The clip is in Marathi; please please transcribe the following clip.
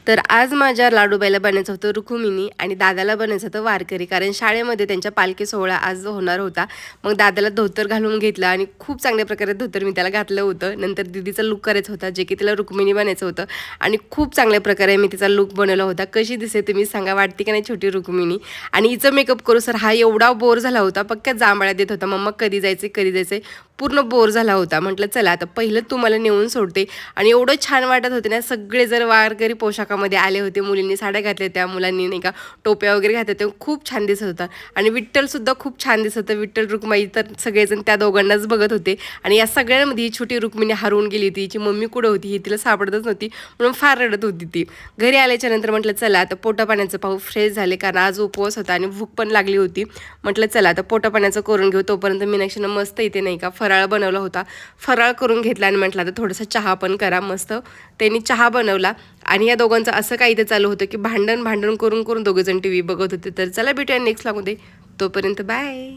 तर आज माझ्या लाडूबाईला बनायचं होतं रुक्मिणी आणि दादाला बनायचं होतं वारकरी, कारण शाळेमध्ये त्यांच्या पालखी सोहळा आज होणार होता. मग दादाला धोतर घालून घेतलं आणि खूप चांगल्या प्रकारे धोतर मी त्याला घातलं होतं. नंतर दीदीचा लुक करायचा होता, जे की तिला रुक्मिणी बनायचं होतं आणि खूप चांगल्या प्रकारे मी तिचा लुक बनवला होता. कशी दिसते तुम्ही सांगा, वाटते की नाही छोटी रुक्मिणी? आणि हिचं मेकअप करू सर हा एवढा बोर झाला होता, पक्क्या जांभळ्या देत होता, मम्मा कधी जायचे कधी जायचे, पूर्ण बोर झाला होता. म्हटलं चला आता पहिलं तुम्हाला नेऊन सोडते. आणि एवढं छान वाटत होते ना, सगळे जर वारकरी पोशाखामध्ये आले होते, मुलींनी साड्या घातल्या, त्या मुलांनी नाही का टोप्या वगैरे घातल्या, ते खूप छान दिसत होता. आणि विठ्ठलसुद्धा खूप छान दिसत होतं, विठ्ठल रुक्माई. तर सगळेजण त्या दोघांनाच बघत होते. आणि या सगळ्यांमध्ये ही छोटी रुक्मिणी हरवून गेली होती. हिची मम्मी कुठं होती ही तिला सापडतच नव्हती, म्हणून फार रडत होती ती. घरी आल्याच्या नंतर म्हटलं चला आता पोटापाण्याचं पाहू, फ्रेश झाले, कारण आज उपवास होता आणि भूक पण लागली होती. म्हटलं चला आता पोटापाण्याचं करून घेऊ. तोपर्यंत मीनाक्षीनं मस्त इथे नाही का फराळ बनवला होता, फराळ करून घेतला आणि म्हटलं आता थोडंसं चहा पण करा. मस्त त्यांनी चहा बनवला. आणि या दोघांचं असं काही ते चालू होतं की भांडण करून दोघेजण टी व्ही बघत होते. तर चला भेटूया नेक्स्ट लागू दे, तोपर्यंत बाय.